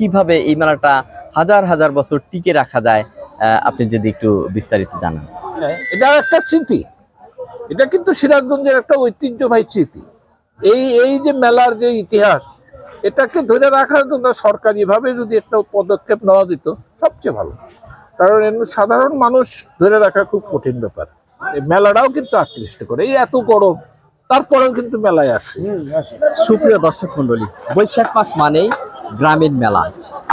কিভাবে এই মেলাটা হাজার হাজার বছর টিকে রাখা যায়, আপনি যদি একটু বিস্তারিত জানান। এটা একটা স্মৃতি, এটা কিন্তু সিরাজগঞ্জের একটা ঐতিহ্যবাহী স্মৃতি। এই যে মেলার যে ইতিহাস, এটাকে ধরে রাখার জন্য সরকারিভাবে যদি একটা পদক্ষেপ নেওয়া যেত সবচেয়ে ভালো। কারণ সাধারণ মানুষ ধরে রাখা খুব কঠিন ব্যাপার। এই মেলাটাও কিন্তু আকৃষ্ট করে, এই এত গরম তারপরেও কিন্তু মেলায় আসছে। সুপ্রিয় দর্শক মন্ডলী, বৈশাখ মাস মানেই গ্রামীণ মেলা।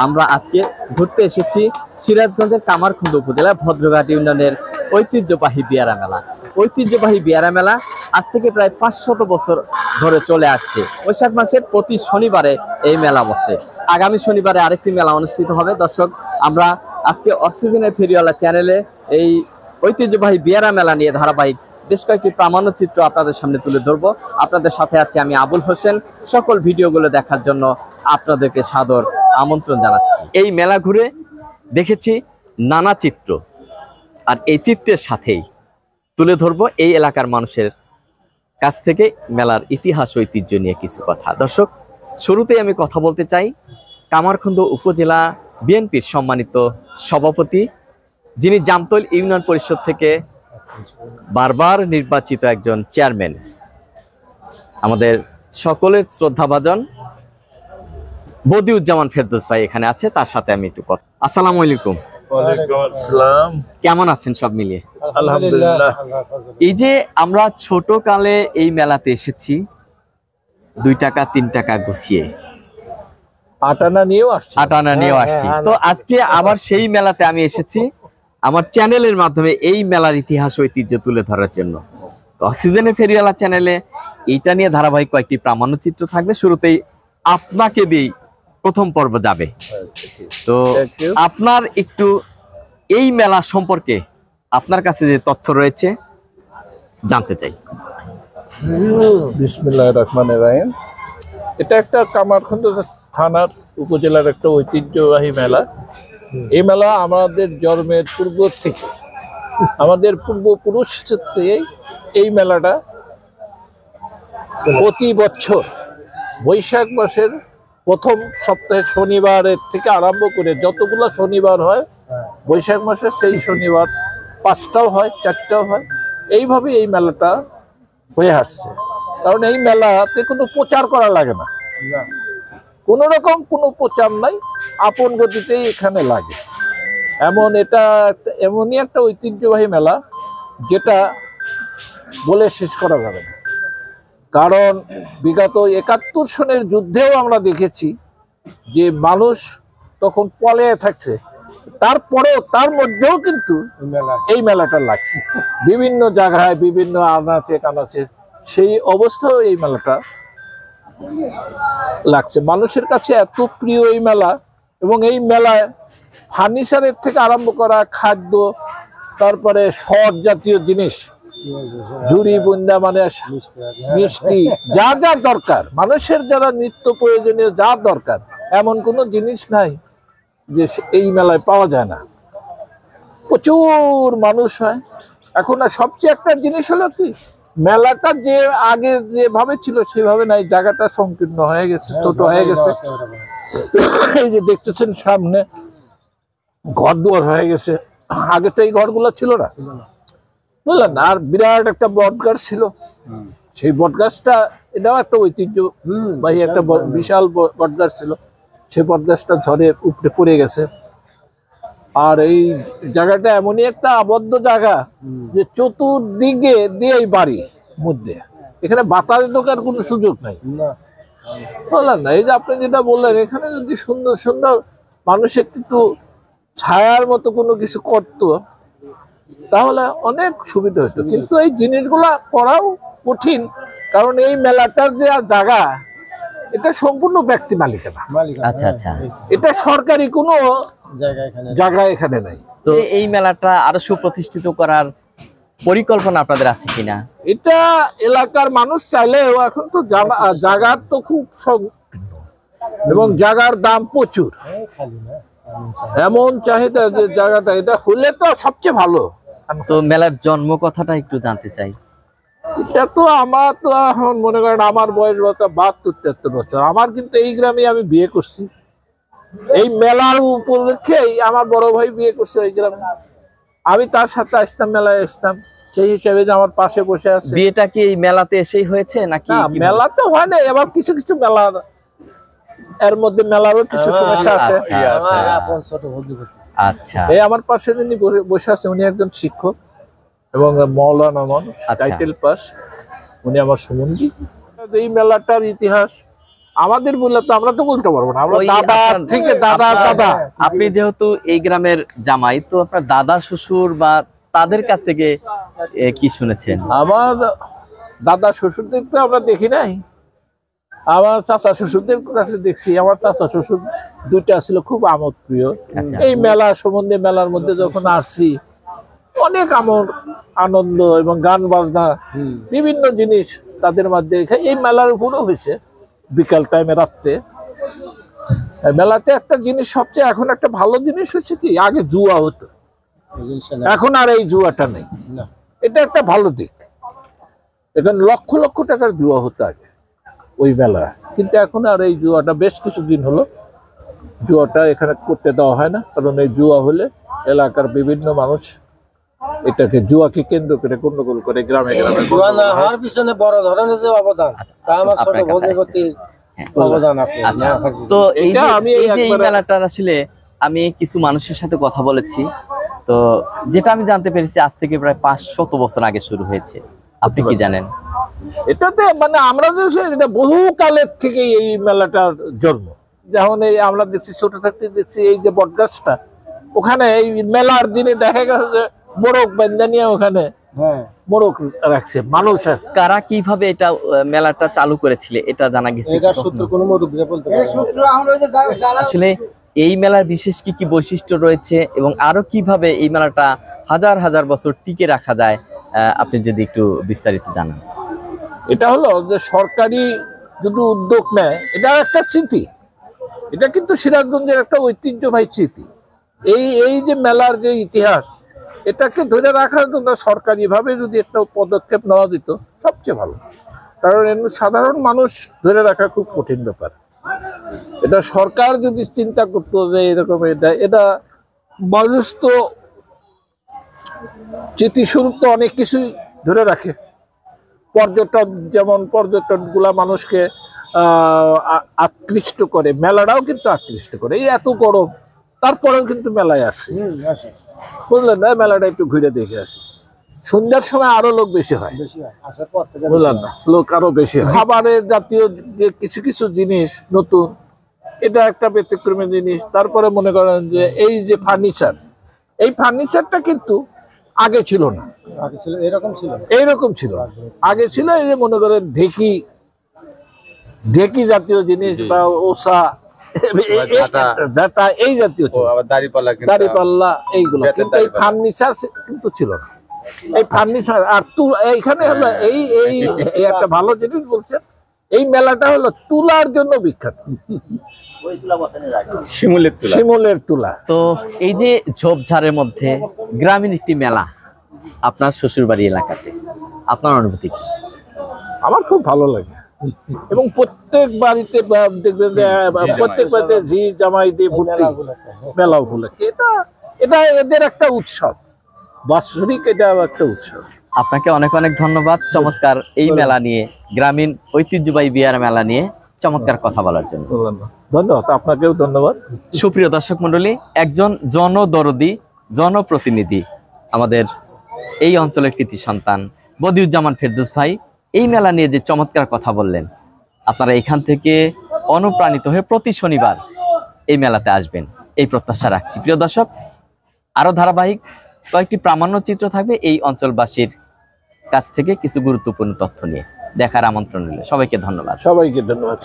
আমরা আজকে ঘুরতে এসেছি সিরাজগঞ্জের কামারখন্দ উপজেলার ভদ্রঘাট ইউনিয়নের ঐতিহ্যবাহী বিয়ারা মেলা। ঐতিহ্যবাহী বিয়ারা মেলা আজ থেকে প্রায় 500 বছর ধরে চলে আসছে। বৈশাখ মাসের প্রতি শনিবারে এই মেলা বসে। আগামী শনিবারে আরেকটি মেলা অনুষ্ঠিত হবে। দর্শক, আমরা আজকে অক্সিজেনের ফেরিওয়ালা চ্যানেলে এই ঐতিহ্যবাহী বিয়ারা মেলা নিয়ে ধারাবাহিক বেশ কয়েকটি প্রামাণ্যচিত্র আপনাদের সামনে তুলে ধরবো। আপনাদের সাথে আছি আমি আবুল হোসেন। সকল ভিডিওগুলো দেখার জন্য আপনাদেরকে সাদর আমন্ত্রণ জানাচ্ছি। এই মেলা ঘুরে দেখেছি নানা চিত্র, আর এই চিত্রের সাথেই তুলে ধরবো এই এলাকার মানুষের কাছ থেকে মেলার ইতিহাস ঐতিহ্য নিয়ে কিছু কথা। দর্শক, শুরুতেই আমি কথা বলতে চাই কামারখন্দ উপজেলা বিএনপির সম্মানিত সভাপতি, যিনি জামতল ইউনিয়ন পরিষদ থেকে বারবার নির্বাচিত একজন চেয়ারম্যান, আমাদের সকলের শ্রদ্ধাভাজন বদিউজ্জামান ফেরদৌস ভাই এখানে আছে। তার সাথে আমি একটু কথা। আসসালামু আলাইকুম। ওয়ালাইকুম আসসালাম। কেমন আছেন সব মিলিয়ে? আলহামদুলিল্লাহ। এই যে আমরা ছোট কালে এই মেলাতে এসেছি 2 টাকা 3 টাকা গুছিয়ে, আটানা নিয়েও আসছি। তো আজকে আবার সেই মেলাতে আমি এসেছি আমার চ্যানেলের মাধ্যমে এই মেলার ইতিহাস ঐতিহ্য তুলে ধরার জন্য। তো অক্সিজেনের ফেরিওয়ালা চ্যানেলে এইটা নিয়ে ধারাবাহিক কয়েকটি প্রামাণ্যচিত্র থাকবে। শুরুতেই আপনাকে দিয়েই প্রথম পর্ব যাবে। তো আপনার একটু এই মেলা সম্পর্কে আপনার কাছে যে তথ্য রয়েছে জানতে চাই। বিসমিল্লাহির রহমানির রহিম। এটা একটা কামারখন্দ থানার উপজেলার একটা ঐতিহ্যবাহী মেলা। এই মেলা আমাদের জন্মের পূর্ব থেকে, আমাদের পূর্বপুরুষ থেকে এই মেলাটা প্রতি বছর বৈশাখ মাসের প্রথম সপ্তাহে শনিবারের থেকে আরম্ভ করে যতগুলো শনিবার হয় বৈশাখ মাসের, সেই শনিবার 5টাও হয়, 4টাও হয়, এইভাবে এই মেলাটা হয়ে আসছে। কারণ এই মেলাতে কোনো প্রচার করা লাগে না, কোনো রকম কোনো প্রচার নাই, আপন গতিতেই এখানে লাগে। এটা এমনই একটা ঐতিহ্যবাহী মেলা যেটা বলে শেষ করা যাবে না। কারণ বিগত 71 সনের যুদ্ধেও আমরা দেখেছি যে মানুষ তখন পলায়ে থাকছে, তারপরেও তার মধ্যেও কিন্তু এই মেলাটা লাগছে বিভিন্ন জায়গায়, বিভিন্ন আনাচে কানাচে। সেই অবস্থাও এই মেলাটা লাগছে। মানুষের কাছে এত প্রিয় এই মেলা, এবং এই মেলায় ফার্নিচারের থেকে আরম্ভ করা খাদ্য, তারপরে শর্ট জাতীয় জিনিস, ঝুড়ি বুন্দা, মানে মিষ্টি, যা যা দরকার মানুষের, যারা নিত্য প্রয়োজনীয় যা দরকার, এমন কোনো জিনিস নাই যে এই মেলায় পাওয়া যায় না। প্রচুর মানুষ হয়। এখন সবচেয়ে একটা জিনিস হলো কি, মেলাটা যে আগে যেভাবে ছিল সেভাবে নাই, জায়গাটা সংকীর্ণ হয়ে গেছে, ছোট হয়ে গেছে। এই যে দেখতেছেন সামনে ঘর দুয়ার হয়ে গেছে, আগে তো এই ঘরগুলো ছিল না, বুঝলেন। আর বিরাট একটা বট গাছ ছিল, সেই বট গাছটা, এটাও একটা ঐতিহ্য ভাই, একটা বিশাল বট গাছ ছিল, সেই বট গাছটা ঝড়ে উপড়ে পড়ে গেছে। আর এই জায়গাটা এমনই একটা আবদ্ধ জায়গা যে চতুর্দিকে দিয়ে এই বাড়ি মধ্যে, এখানে বাতাস ঢোকার কোনো সুযোগ নাই, বললেন না। এই যে আপনি যেটা বললেন, এখানে যদি সুন্দর সুন্দর মানুষ একটু ছায়ার মতো কোনো কিছু করতো তাহলে অনেক সুবিধা হতো। কিন্তু এই জিনিসগুলা করাও কঠিন, কারণ এই মেলাটার যে জায়গা, এটা সম্পূর্ণ ব্যক্তি মালিকানা। আচ্ছা আচ্ছা, এটা সরকারি কোনো জায়গা এখানে নাই। তো এই মেলাটা আরো সুপ্রতিষ্ঠিত করার পরিকল্পনা আপনাদের আছে কিনা? এটা এলাকার মানুষ চাইলেও, এখন তো জায়গার তো খুব সংকীর্ণ এবং জায়গার দাম প্রচুর, এমন চাহিদা যে জায়গাটা, এটা হলে তো সবচেয়ে ভালো। তো মেলার জন্ম কথাটা একটু জানতে চাই। এটা তো আমার তো এখন মনে করেন আমার বয়স 72-73 বছর। আমার কিন্তু এই গ্রামে আমি বিয়ে করছি, এই মেলার উপলক্ষেই আমার বড় ভাই বিয়ে করছে ওই গ্রামে। আমি তার সাথে আসতাম, মেলায় আসতাম, সেই হিসেবে যে আমার পাশে বসে আছে। বিয়েটা কি এই মেলাতে এসেই হয়েছে নাকি না, কিভাবে? মেলা তো হয় না, এবার কিছু কিছু মেলার এর মধ্যে মেলারও কিছু সমস্যা আছে। আচ্ছা এই আমার পাশে যিনি বসে আছে উনি একজন শিক্ষক এবং মৌলানা মানুষ, টাইটেল পাস। উনি আমার সম্বন্ধী। এই মেলাটার ইতিহাস আমাদের বললে তো আমরা তো বলতে পারবো না, আমরা ওই দাদা আপনার- থেকে দাদা আপনার- দাদা। আপনি যেহেতু এই গ্রামের জামাই, তো আপনার দাদা শ্বশুর বা তাদের কাছ থেকে কি শুনেছেন? আমার দাদা শ্বশুরদের তো আমরা দেখি নাই, আমার চাচা শ্বশুরদের কাছে দেখছি। আমার চাচা শ্বশুর দুইটা ছিল খুব আমোদ প্রিয়। আচ্ছা। এই মেলা সম্বন্ধে, মেলার মধ্যে যখন আসছি অনেক আনন্দ এবং গান বাজনা বিভিন্ন জিনিস তাদের মধ্যে। এই মেলার উপরেও হয়েছে বিকাল টাইমে, রাত্রে। এই মেলাতে একটা জিনিস সবচেয়ে এখন একটা ভালো জিনিস হচ্ছে কি, আগে জুয়া হতো, এখন আর এই জুয়াটা নেই। এটা একটা ভালো দিক। এখন লক্ষ লক্ষ টাকার জুয়া হতো আগে ওই মেলা, কিন্তু এখন আর এই জুয়াটা বেশ কিছুদিন হলো জুয়াটা এখানে করতে দেওয়া হয় না। কারণ এই জুয়া হলে এলাকার বিভিন্ন মানুষ এটাকে জুয়াকে কেন্দ্র করে গন্ডগোল করে গ্রামে গ্রামে। জুয়া না হওয়ার পিছনে বড় ধরনের যে অবদান, তা আমার ছোট আপনার কাছে ভগ্নিপতির অবদান আছে। আচ্ছা, না হওয়ার পিছনে। তো এই এটা যে আমি এই যে এই একবারে- মেলাটার আসলে আমি কিছু মানুষের সাথে কথা বলেছি, তো যেটা আমি জানতে পেরেছি আজ থেকে প্রায় 500 বছর আগে শুরু হয়েছে। আপনি কি জানেন? এটাতে মানে আমরা যে এটা বহু কালের থেকে এই মেলাটার জন্ম। যেমন এই আমরা দেখছি ছোট থাকতে দেখছি এই যে বটগাছটা, ওখানে এই মেলার দিনে দেখা গেছে যে মোরগ বান্ধা নিয়ে ওখানে হ্যাঁ, মোরগ রাখছে মানুষ। কারা কিভাবে এটা মেলাটা চালু করেছিল এটা জানা গেছে? এটার সূত্র কোনো মুরব্বী বলতে পারে না। আসলে এই মেলার বিশেষ কি কি বৈশিষ্ট্য রয়েছে এবং আরো কিভাবে এই মেলাটা হাজার হাজার বছর টিকে রাখা যায়, আপনি যদি একটু বিস্তারিত জানান। এটা হলো যে সরকারি যদি উদ্যোগ নেয়, এটা একটা স্মৃতি। এটা কিন্তু সিরাজগঞ্জের একটা ঐতিহ্যবাহী স্মৃতি। এই যে মেলার যে ইতিহাস, এটাকে ধরে রাখার জন্য সরকারিভাবে যদি একটা পদক্ষেপ নেওয়া যেত সবচেয়ে ভালো। কারণ এমনি সাধারণ মানুষ ধরে রাখা খুব কঠিন ব্যাপার। এটা সরকার যদি চিন্তা করতো যে এরকম এটা মানুষ তো স্মৃতিস্বরূপ তো অনেক কিছুই ধরে রাখে। পর্যটন, যেমন পর্যটনগুলা মানুষকে আকৃষ্ট করে, মেলাটাও কিন্তু আকৃষ্ট করে। এই এত গরম তারপরেও কিন্তু মেলায় আসছে, আসে, বুঝলেন না? মেলাটা একটু ঘুরে দেখে আসি। সন্ধ্যার সময় আরো লোক বেশি হয়, বেশি হয়। আসার পর থেকে বুঝলেন না? লোক আরো বেশি হয়। খাবারের জাতীয় যে কিছু কিছু জিনিস নতুন, এটা একটা ব্যতিক্রমী জিনিস। তারপরে মনে করেন যে এই যে ফার্নিচার, এই ফার্নিচারটা কিন্তু আগে ছিল না, আগে ছিল এরকম ছিল না। এইরকম ছিল না। আগে ছিল এই যে মনে করেন ঢেকি ঢেকি জাতীয় জিনিস বা ওষা, এই জাতীয় ছিল, দাড়িপাল্লা এইগুলো। কিন্তু এই ফার্নিচার কিন্তু ছিল না। এই ফার্নিচার আর এইখানে হলো এই এই এই একটা ভালো জিনিস বলছেন, এই মেলাটা হলো তুলার জন্য বিখ্যাত, শিমুলের তুলা। তো এই যে ঝোপঝাড়ের মধ্যে গ্রামীণ একটি মেলা আপনার শ্বশুরবাড়ি এলাকাতে, আপনার অনুভূতি কি? আমার খুব ভালো লাগে। এবং প্রত্যেক বাড়িতে দেখবেন যে প্রত্যেক বাড়িতে ঝি জামাই দিয়ে ভর্তি মেলা উপলক্ষে। এটা এটা এদের একটা উৎসব, বাৎসরিক এটা একটা উৎসব। আপনাকে অনেক অনেক ধন্যবাদ চমৎকার এই মেলা নিয়ে, গ্রামীণ ঐতিহ্যবাহী বিয়ার মেলা নিয়ে চমৎকার কথা বলার জন্য। ধন্যবাদ, আপনাকেও ধন্যবাদ। সুপ্রিয় দর্শক মন্ডলী, একজন জনদরদি জনপ্রতিনিধি, আমাদের এই অঞ্চলের কৃতি সন্তান বদিউজ্জামান ফেরদৌস ভাই এই মেলা নিয়ে যে চমৎকার কথা বললেন, আপনারা এখান থেকে অনুপ্রাণিত হয়ে প্রতি শনিবার এই মেলাতে আসবেন এই প্রত্যাশা রাখছি। প্রিয় দর্শক, আরো ধারাবাহিক কয়েকটি প্রামাণ্য চিত্র থাকবে এই অঞ্চলবাসীর কাছ থেকে কিছু গুরুত্বপূর্ণ তথ্য নিয়ে। দেখার আমন্ত্রণ রইল। সবাইকে ধন্যবাদ। সবাইকে ধন্যবাদ।